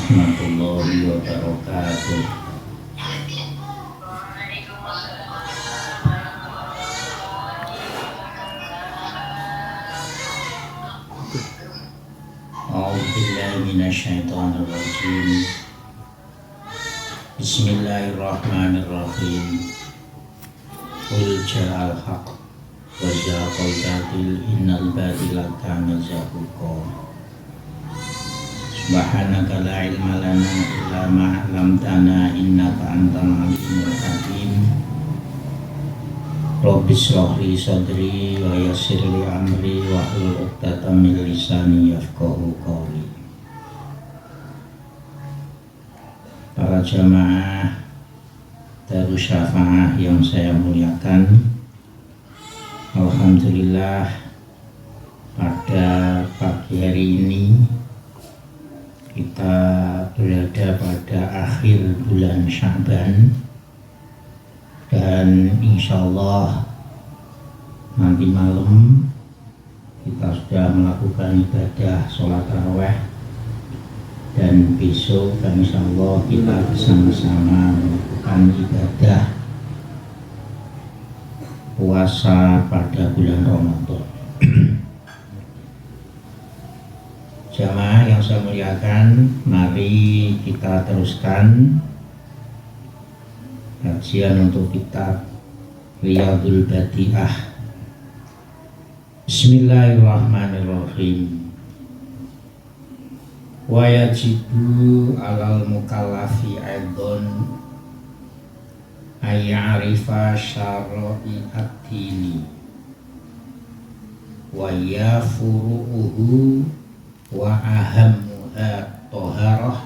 warahmatullahi wabarakatuh. A'udzubillahi minasyaitonirrajim. Bismillahirrahmanirrahim. Qul ja'al haqq wa zahaqal batil innal batila kana zahuqa. Subhanaka la ilma lana illa ma 'allamtana innaka antal alimul hakim. Rabbi shrah li sadri wa yassir li amri wahlul 'uqdatam min lisani yafqahu qawli. Para jamaah Darus Syafaah yang saya muliakan, alhamdulillah pada pagi hari ini kita berada pada akhir bulan Sya'ban, dan insya Allah nanti malam kita sudah melakukan ibadah sholat tarawih, dan besok insya Allah kita bersama-sama melakukan ibadah puasa pada bulan Ramadan. Jamaah yang saya muliakan, mari kita teruskan kajian untuk kitab Riyadul Badi'ah. Bismillahirrahmanirrahim. Wa yajibu alal mukallafi aidon ayya'rifa syara'i'ad dini wa yafuru'uhu wa ahammuha toharah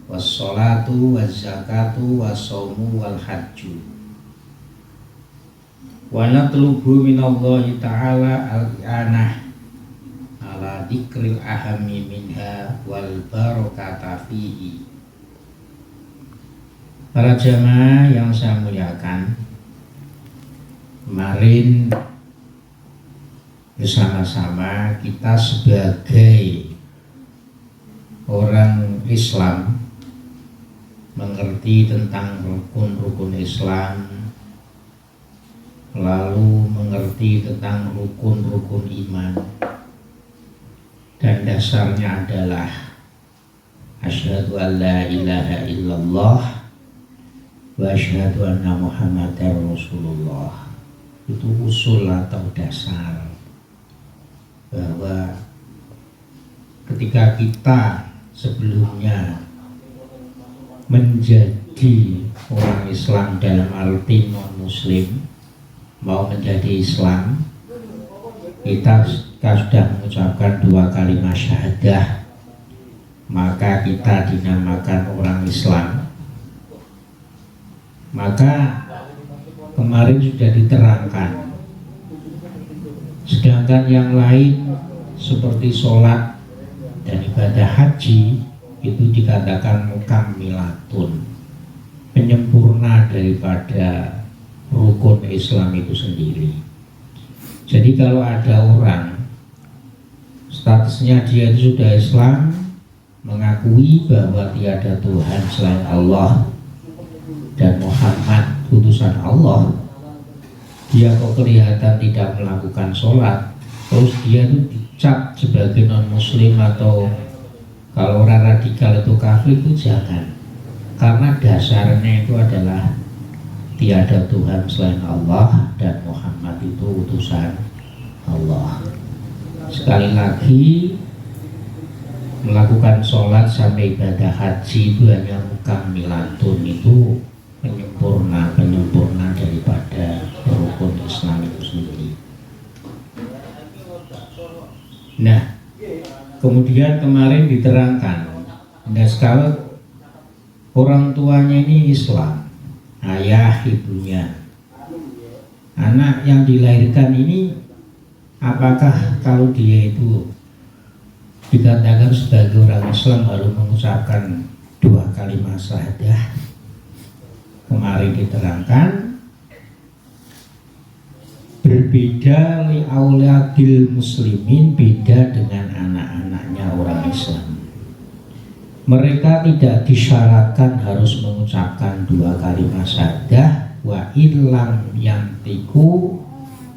wassalatu wazzakatu wassaumu wal hajju wa natlubu minallahi ta'ala al-i'anah ala dzikril ahami minha wal barakata fihi. Para jamaah yang saya muliakan, kemarin bersama-sama kita sebagai orang Islam mengerti tentang rukun-rukun Islam, lalu mengerti tentang rukun-rukun iman, dan dasarnya adalah asyhadu an la ilaha illallah wa asyhadu anna muhammadar rasulullah. Itu usul atau dasar bahwa ketika kita sebelumnya menjadi orang Islam dalam arti non muslim, mau menjadi Islam, kita sudah mengucapkan 2 kalimat syahadah, maka kita dinamakan orang Islam. Maka kemarin sudah diterangkan, sedangkan yang lain seperti sholat dan ibadah haji itu dikatakan mukammilatun, penyempurna daripada rukun Islam itu sendiri. Jadi kalau ada orang statusnya dia itu sudah Islam, mengakui bahwa tiada Tuhan selain Allah dan Muhammad utusan Allah, dia kok kelihatan tidak melakukan sholat, terus dia itu dicap sebagai non muslim, atau kalau orang radikal itu kafir, itu jangan, karena dasarnya itu adalah tiada Tuhan selain Allah dan Muhammad itu utusan Allah. Sekali lagi, melakukan sholat sampai ibadah haji itu hanya mukammilatun, itu penyempurna daripada rukun Islam itu sendiri. Nah, kemudian kemarin diterangkan, nah kalau orang tuanya ini Islam, ayah ibunya, anak yang dilahirkan ini, apakah kalau dia itu dikatakan sebagai orang Islam baru mengucapkan 2 kalimat syahadah? Kemarin diterangkan berbeda li auladil muslimin, beda dengan anak-anaknya orang Islam. Mereka tidak disyaratkan harus mengucapkan 2 kalimat syahadah, wa illam yantiku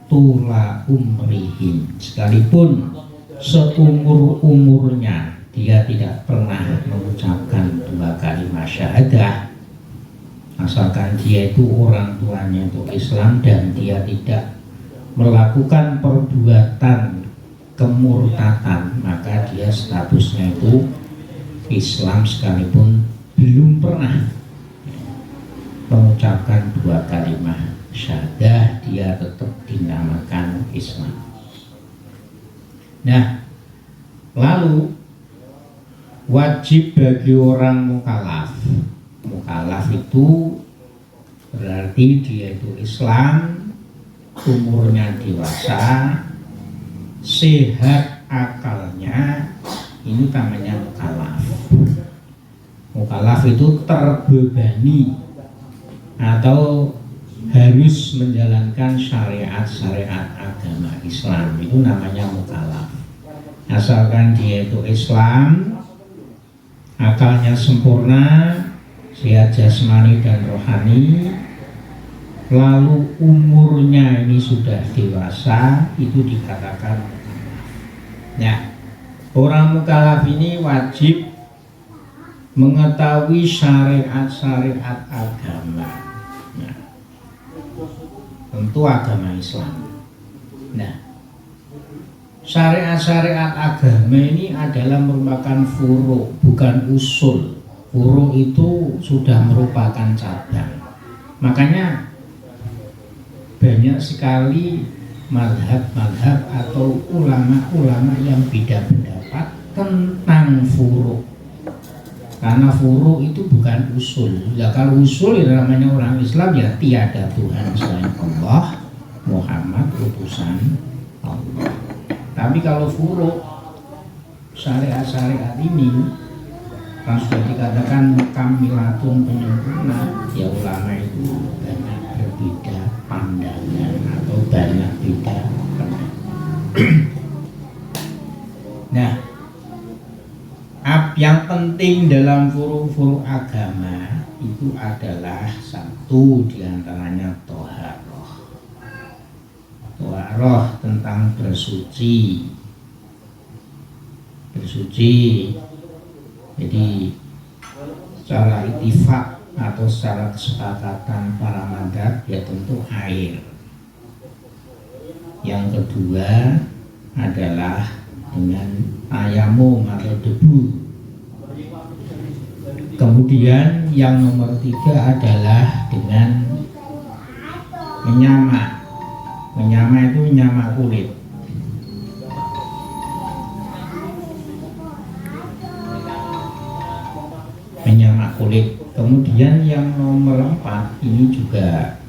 tula umrihim, sekalipun seumur-umurnya dia tidak pernah mengucapkan 2 kalimat syahadah, asalkan dia itu orang tuanya itu Islam dan dia tidak melakukan perbuatan kemurtatan, maka dia statusnya itu Islam sekalipun belum pernah mengucapkan 2 kalimat syahadah, dia tetap dinamakan Islam. Nah, lalu wajib bagi orang mukallaf. Mukallaf itu berarti dia itu Islam, umurnya dewasa, sehat akalnya, ini namanya mukallaf. Mukallaf itu terbebani atau harus menjalankan syariat-syariat agama Islam, itu namanya mukallaf. Asalkan dia itu Islam, akalnya sempurna, sehat jasmani dan rohani, lalu umurnya ini sudah dewasa, itu dikatakan mukallaf. Nah, orang mukallaf ini wajib mengetahui syariat-syariat agama. Nah, tentu agama Islam. Nah, syariat-syariat agama ini adalah merupakan furu, bukan usul. Furu itu sudah merupakan cabang. Makanya banyak sekali mazhab-mazhab atau ulama-ulama yang beda pendapat tentang furu. Karena furu itu bukan usul. Ya, kalau usul ya namanya orang Islam ya tiada Tuhan selain Allah, Muhammad utusan Allah. Tapi kalau furu, syariat-syariat ini kan sudah dikatakan kamilatun penyempurna, ya ulama itu banyak berbeda pandangan atau banyak beda pendapat. Nah, yang penting dalam furu-furu agama itu adalah satu diantaranya toharoh. Toharoh tentang bersuci. Jadi secara ittifaq atau secara kesepakatan para mazhab ya tentu air. Yang kedua adalah dengan tayamum atau debu. Kemudian yang nomor 3 adalah dengan menyamak. Menyamak itu menyamak kulit. Menyamak kulit. Kemudian yang nomor 4 ini juga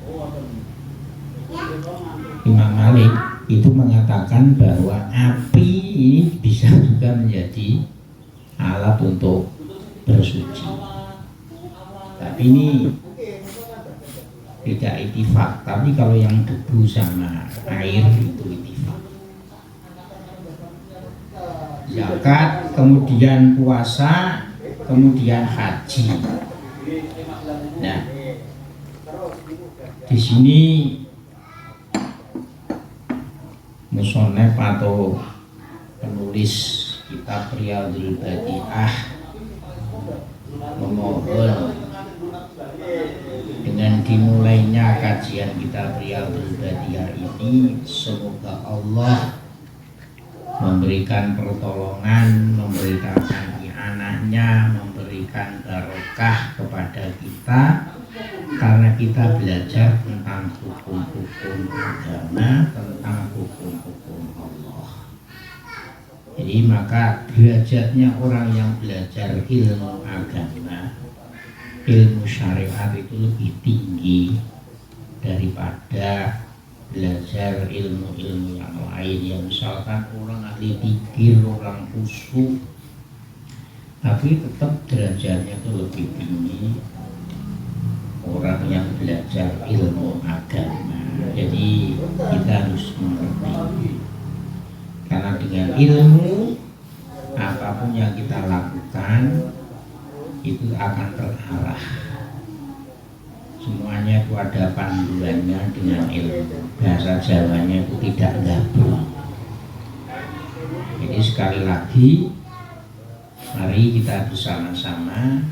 Imam Malik itu mengatakan bahwa api ini bisa juga menjadi alat untuk bersuci. Tapi ini tidak ittifaq. Tapi kalau yang debu sama air itu ittifaq. Zakat, kemudian puasa, kemudian haji. Nah, di sini musonef atau penulis kitab Riyadhul Badi'ah memohon dengan dimulainya kajian kitab Riyadhul Badi'ah ini, semoga Allah memberikan pertolongan, memberikan i'anahnya, memberikan barokah kepada kita karena kita belajar tentang hukum-hukum agama, tentang hukum-hukum Allah. Jadi maka derajatnya orang yang belajar ilmu agama, ilmu syariat itu lebih tinggi daripada belajar ilmu-ilmu yang lain. Yang misalkan orang ahli pikir, orang khusyuk, tapi tetap derajatnya itu lebih tinggi orang yang belajar ilmu agama. Jadi kita harus mengerti, karena dengan ilmu apapun yang kita lakukan itu akan terarah. Semuanya itu ada panduannya dengan ilmu. Bahasa Jawanya itu tidak gabung. Jadi sekali lagi, mari kita bersama-sama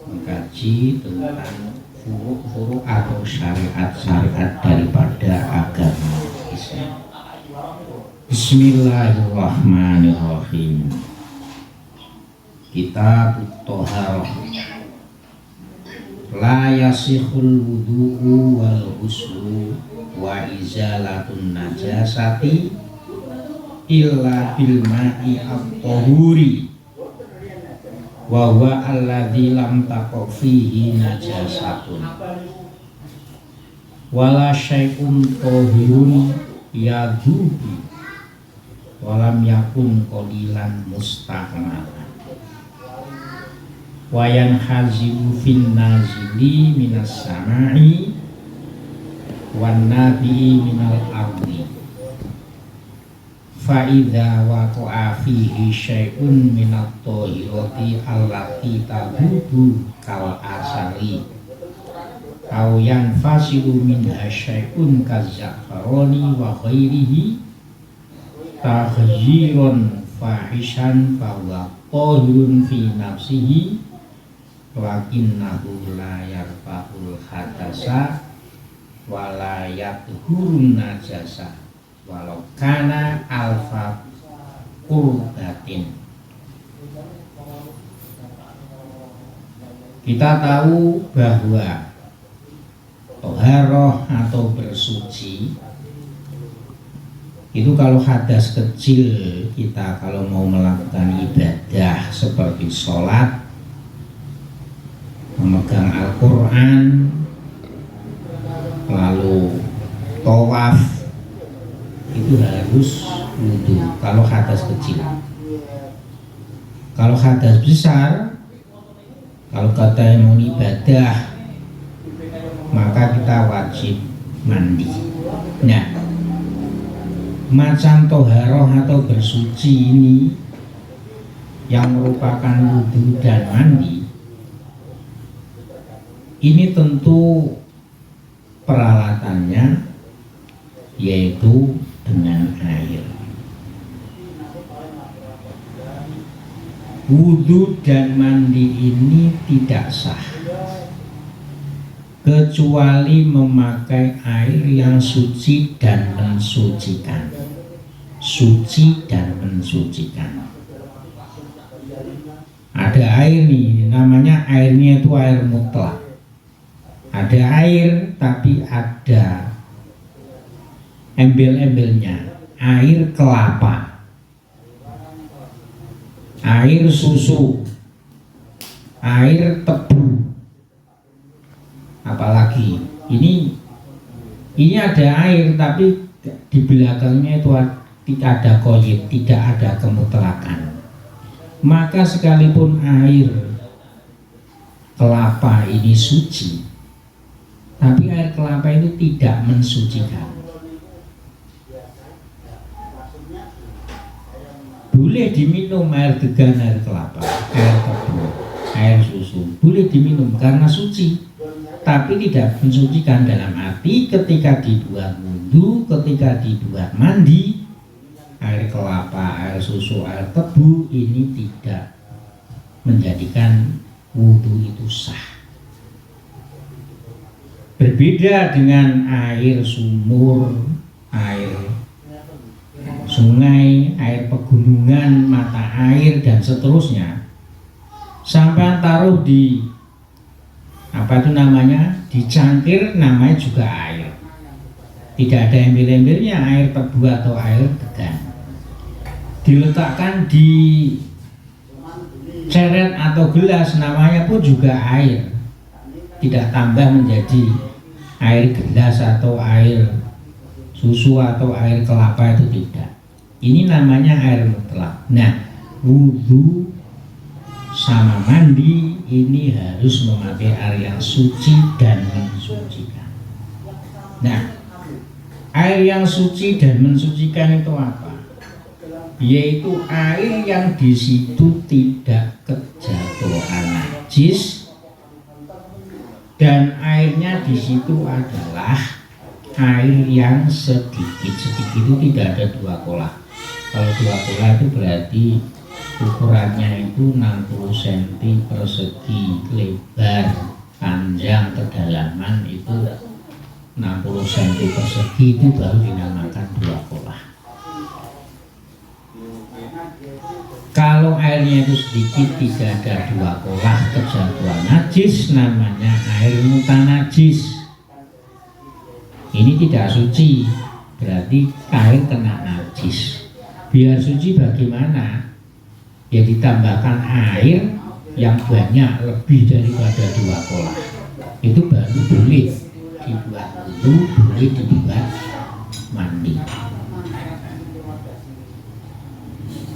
mengkaji tentang furuk-furuk atau syariat-syariat daripada agama Islam. Bismillahirrahmanirrahim. Kitab Thaharah. La yasihul wudu'u wal ghuslu wa izalatun najasati illa bil ma'i at-tahuri wa huwa alladzi lam taqo fihi najasatun wala syai'un tahirun yadhubi walam yakun qalilan mustahmalan wayan hazibu fin nazili minas sama'i wan nabi'i minal ardi fa idza waqa'a fihi syai'un minat thahirati allati tabudu kal asali aw yanfasilu minha syai'un kazzafaroni wa ghairihi taghyiran fahishan fa huwa tahirun fi nafsihi lakinnahu la yarfa'ul hadasa wa la yathurun najasa walau kana alfa qurbatin. Kita tahu bahwa toharoh atau bersuci itu kalau hadas kecil, kita kalau mau melakukan ibadah seperti sholat, memegang Al-Quran, lalu tawaf, itu harus wudu kalau hadas kecil. Kalau hadas besar, kalau kata mau ibadah, maka kita wajib mandi. Nah, macam toharoh atau bersuci ini yang merupakan wudu dan mandi, ini tentu peralatannya yaitu dengan air. Wudu dan mandi ini tidak sah kecuali memakai air yang suci dan mensucikan. Suci dan mensucikan. Ada air nih, namanya airnya itu air mutlak. Ada air tapi ada embel-embelnya. Air kelapa, air susu, air tebu. Apalagi ini ada air tapi di belakangnya itu tidak ada qayyid, tidak ada kemutlakan. Maka sekalipun air kelapa ini suci, tapi air kelapa itu tidak mensucikan. Boleh diminum air degan, air kelapa, air tebu, air susu, boleh diminum karena suci, tapi tidak mensucikan. Dalam arti ketika dibuat wudu, ketika dibuat mandi, air kelapa, air susu, air tebu ini tidak menjadikan wudu itu sah. Berbeda dengan air sumur, air sungai, air pegunungan, mata air dan seterusnya. Sampai taruh di apa itu namanya, di cangkir, namanya juga air. Tidak ada embel-embelnya air tebu atau air degan. Diletakkan di ceret atau gelas, namanya pun juga air. Tidak tambah menjadi air gelas atau air susu atau air kelapa, itu tidak. Ini namanya air mutlak. Nah, wudu sama mandi ini harus memakai air yang suci dan mensucikan. Nah, air yang suci dan mensucikan itu apa? Yaitu air yang di situ tidak kejatuhan najis dan airnya di situ adalah air yang sedikit itu tidak ada 2 kolah. Kalau 2 kolah itu berarti ukurannya itu 60 cm persegi, lebar, panjang, kedalaman itu 60 cm persegi, itu baru dinamakan 2 kolah. Kalau airnya itu sedikit, tidak ada 2 kolah, kejatuhan najis, namanya air mutanajis. Ini tidak suci, berarti air kena najis. Biar suci bagaimana? Ya ditambahkan air yang banyak, lebih daripada 2 kolah. Itu baru boleh dibuat wudu, boleh dibuat mandi.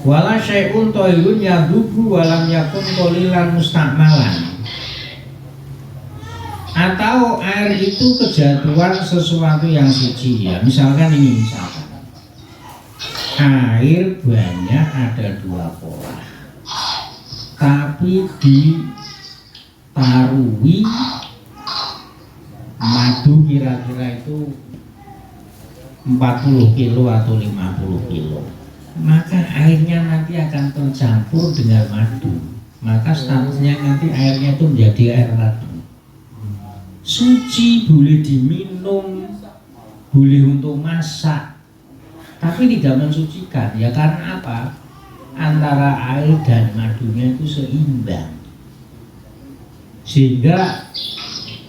Wala syai'un thayyibun yadhubu walam yakun qalilan mustakmalan. Atau air itu kejatuhan sesuatu yang suci, ya misalkan ini, air banyak ada 2 kolah, tapi ditarui madu kira-kira itu 40 kilo atau 50 kilo, maka airnya nanti akan tercampur dengan madu, maka statusnya nanti airnya itu menjadi air madu. Suci, boleh diminum, boleh untuk masak, tapi tidak mensucikan. Ya karena apa? Antara air dan madunya itu seimbang, sehingga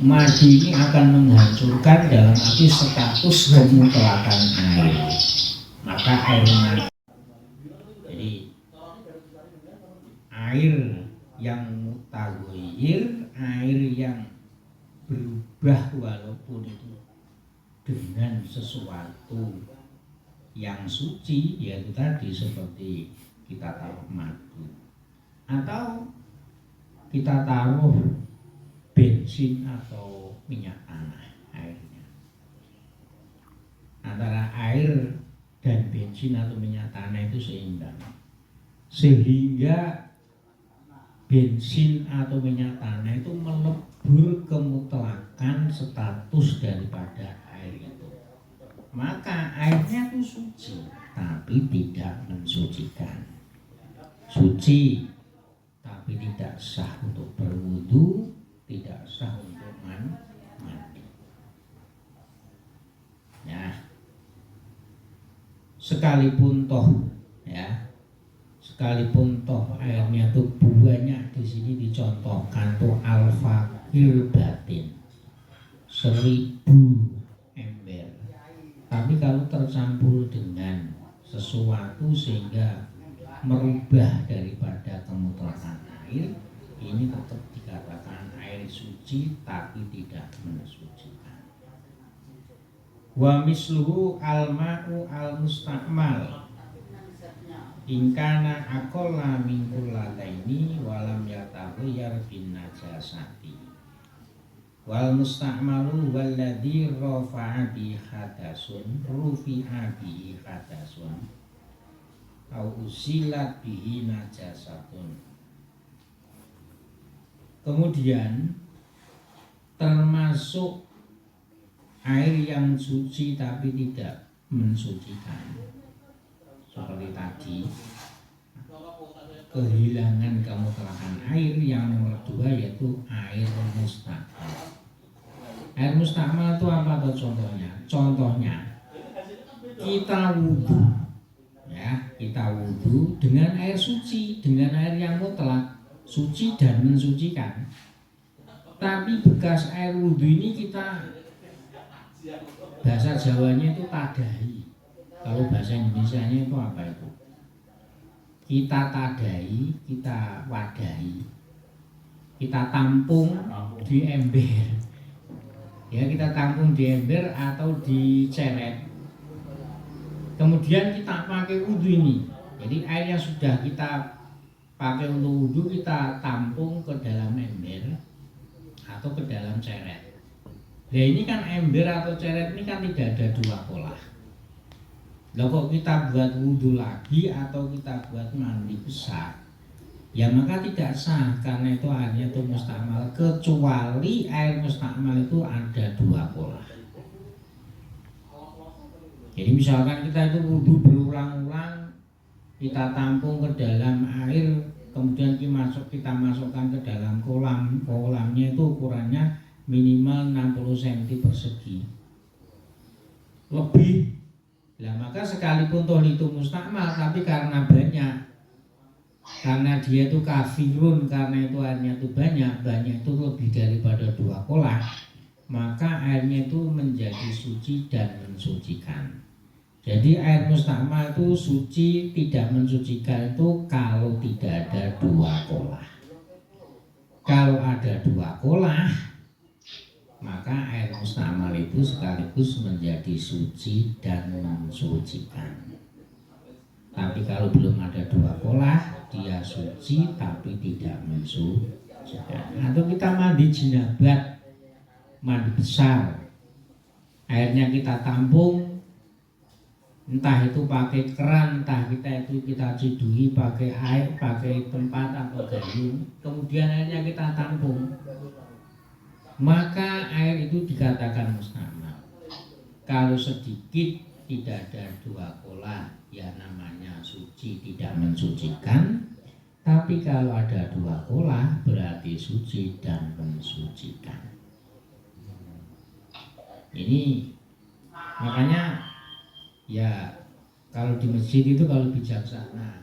madu ini akan menghancurkan dalam arti status kemutlakan air. Maka air madu, jadi air yang mutaghayyir, air yang berubah walaupun itu dengan sesuatu yang suci, yaitu tadi seperti kita taruh madu atau kita taruh bensin atau minyak tanah airnya. Antara air dan bensin atau minyak tanah itu seimbang, sehingga bensin atau minyak tanah itu melebur kemutlakan status daripada air itu. Maka airnya itu suci, tapi tidak mensucikan. Suci, tapi tidak sah untuk berwudu, tidak sah untuk mandi. Ya, sekalipun toh, ya, sekalipun toh airnya tuh banyak, di sini dicontohkan tuh al-fakir batin 1000 ember, tapi kalau tercampur dengan sesuatu sehingga merubah daripada kemutlakan air, ini tetap dikatakan air suci tapi tidak mensucikan. Wa misluhu al-ma'u al-mustakmal ingkana akola mingkul lataini walam yataghayyar bin najasati wal mustakmalu walladhi rafa'a bi hadasun rufi'a bi hadasun au usilat bihi najasatun. Kemudian termasuk air yang suci tapi tidak mensucikan, seperti tadi kehilangan kemutlakan air. Yang nomor 2 yaitu air mustakmal. Air mustakmal itu apa tuh contohnya? Contohnya kita wudhu, ya, kita wudhu dengan air suci, dengan air yang mutlak, suci dan mensucikan. Tapi bekas air wudhu ini kita, bahasa Jawanya itu tadahi. Kalau bahasa Indonesianya itu apa itu? Kita tadahi, kita wadahi, kita tampung di ember. Ya, kita tampung di ember atau di ceret. Kemudian kita pakai wudhu ini. Jadi air yang sudah kita pakai untuk wudhu kita tampung ke dalam ember atau ke dalam ceret. Nah ini kan ember atau ceret ini kan tidak ada 2 kolah. Lah kok kita buat wudhu lagi atau kita buat mandi besar, ya maka tidak sah, karena itu airnya itu mustakmal, kecuali air mustakmal itu ada dua pola. Jadi misalkan kita itu wudhu berulang-ulang, kita tampung ke dalam air, kemudian kita masukkan ke dalam kolam, kolamnya itu ukurannya minimal 60 cm persegi lebih. Nah maka sekalipun toh itu mustakmal, tapi karena banyak, karena dia itu kafirun, karena itu airnya itu banyak itu lebih daripada dua kolah, maka airnya itu menjadi suci dan mensucikan. Jadi air mustakmal itu suci tidak mensucikan itu kalau tidak ada dua kolah. Kalau ada dua kolah, maka air mustakmal itu sekaligus menjadi suci dan mensucikan. Tapi kalau belum ada dua kolah, dia suci tapi tidak mensucikan. Atau kita mandi jinabat, mandi besar, airnya kita tampung, entah itu pakai keran, entah kita cidui pakai air, pakai tempat atau gayung, kemudian airnya kita tampung, maka air itu dikatakan mustakmal. Kalau sedikit tidak ada dua kolah, ya namanya suci tidak mensucikan. Tapi kalau ada dua kolah berarti suci dan mensucikan. Ini makanya ya kalau di masjid itu kalau bijaksana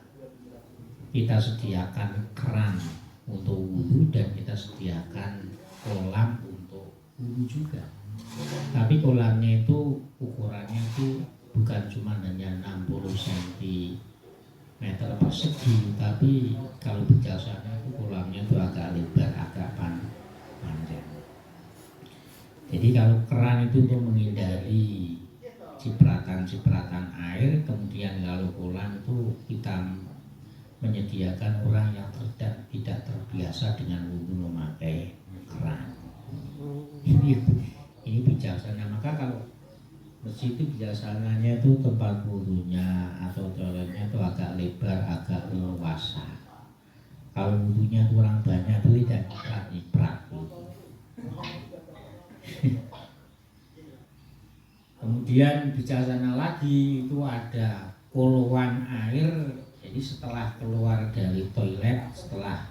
kita sediakan keran untuk wudhu dan kita sediakan kolam untuk wudhu juga. Tapi kolamnya itu ukurannya itu bukan cuma hanya 60 cm persegi, tapi kalau bijaksana itu kolamnya itu agak lebar, agak panjang. Jadi kalau keran itu untuk menghindari cipratan-cipratan air, kemudian kalau kolam itu kita menyediakan orang yang tidak terbiasa dengan wudhu memakai keran. Ini bijaksana. Maka kalau masjid itu bijaksananya itu tempat wudhunya atau toiletnya itu agak lebar, agak leluasa. Kalau wudhunya kurang banyak itu tidak nyiprat gitu. Kemudian bijaksana lagi itu ada kolowan air. Jadi setelah keluar dari toilet, setelah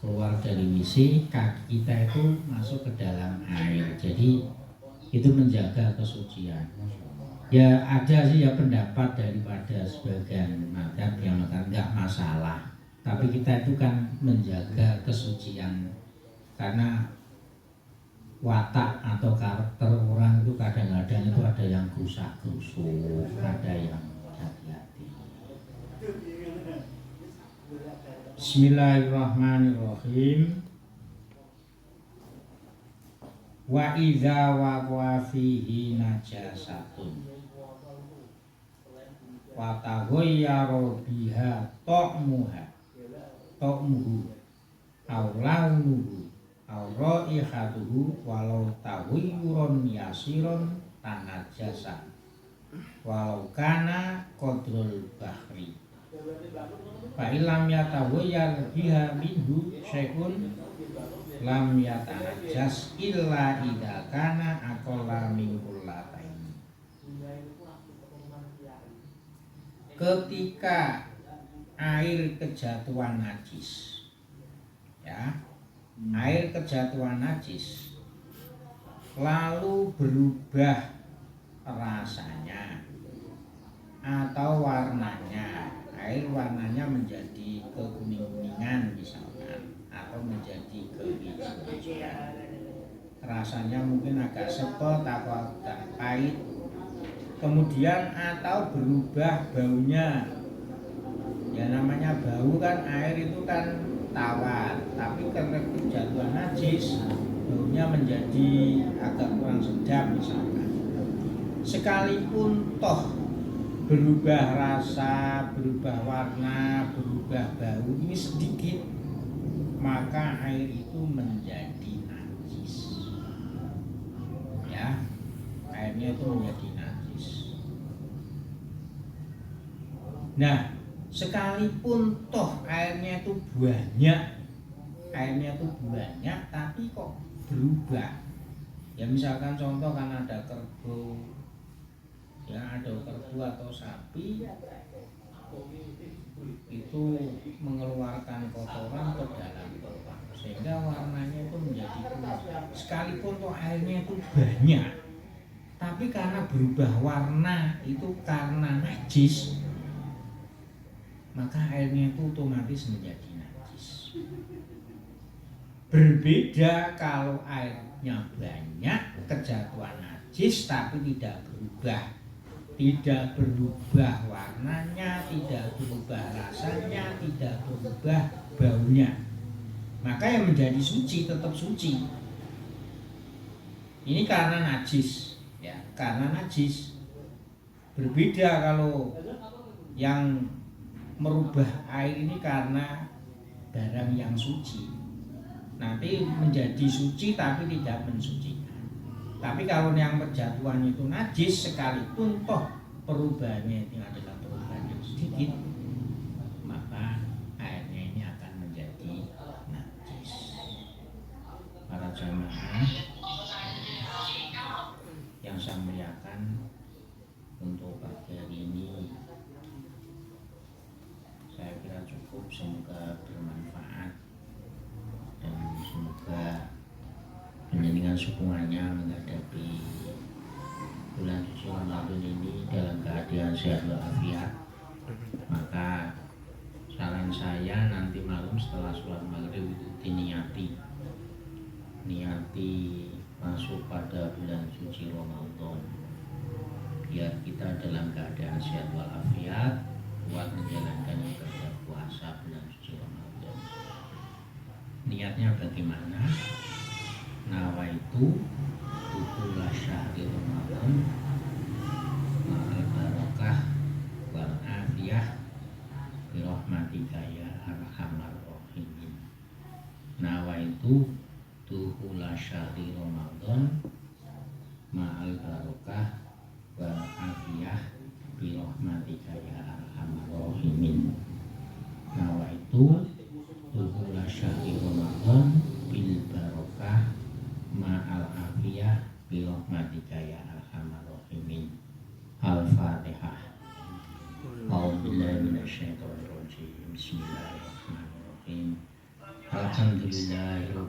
keluar dari WC, kaki kita itu masuk ke dalam air. Jadi itu menjaga kesucian. Ya ada sih ya pendapat daripada sebagian mazhab yang mengatakan enggak masalah. Tapi kita itu kan menjaga kesucian, karena watak atau karakter orang itu kadang-kadang itu ada yang gusak-gusuk, ada yang hati-hati. Bismillahirrahmanirrahim. Wa idza waqa'a fihi najasatun wa taghayyara biha ta'muhu aw launuhu aw raihatuhu walau taghayyurun yasiron tanajasa walau kana qadrul bahri fa illam yataghayyar biha minhu syai'un lam yatanajas illa idza kana aqalla min kullatain. Ketika air kejatuhan najis, ya, air kejatuhan najis lalu berubah rasanya atau warnanya, air warnanya menjadi kekuning-kuningan misalkan, atau menjadi kehijauan, rasanya mungkin agak sepet atau agak pahit, kemudian atau berubah baunya. Ya namanya bau kan, air itu kan tawar, tapi karena kejatuhan najis baunya menjadi agak kurang sedap misalkan. Sekalipun toh berubah rasa, berubah warna, berubah bau ini sedikit, maka air itu menjadi najis. Ya, airnya itu menjadi najis. Nah, sekalipun toh airnya itu banyak tapi kok berubah. Ya misalkan contoh kan ada kerbau, ya ada kerbau atau sapi itu mengeluarkan kotoran ke dalam lubang sehingga warnanya itu menjadi kuning. Sekalipun toh airnya itu banyak, tapi karena berubah warna itu karena najis, maka airnya itu otomatis menjadi najis. Berbeda kalau airnya banyak, kejatuhan najis tapi tidak berubah warnanya, tidak berubah rasanya, tidak berubah baunya, maka yang menjadi suci tetap suci. Ini karena najis, ya, karena najis. Berbeda kalau yang merubah air ini karena barang yang suci, nanti menjadi suci tapi tidak mensucikan. Tapi kalau yang perjatuhan itu najis, sekalipun toh perubahannya itu adalah perubahan yang sedikit, maka airnya ini akan menjadi najis. Para jamaah yang saya muliakan, untuk pagi hari ini saya kira cukup. Semoga bermanfaat dan semoga penjenengan semuanya menghadapi bulan suci Ramadan ini dalam keadaan sehat walafiat. Maka saran saya nanti malam setelah sholat maghrib itu niati masuk pada bulan suci Ramadan, biar kita dalam keadaan sehat walafiat kuat menjalankan ibadah puasa bulan suci Ramadan. Niatnya bagaimana? Nawaitu dukhula syahri Ramadan ma'al barakah wal afiyah bi rahmatika ya arhamar rahimin. Nawaitu dukhula syahri Ramadan ma'al barakah wal afiyah bi rahmatika ya arhamar rahimin. Nawaitu dukhula syahri Ramadan bil barakah ma'al afiyah bi rahmatika ya arhamar rahimin. Al-Fatihah. A'udzubillahi minasyaitonir rajim. Bismillahirrahmanirrahim. Alhamdulillahirabbil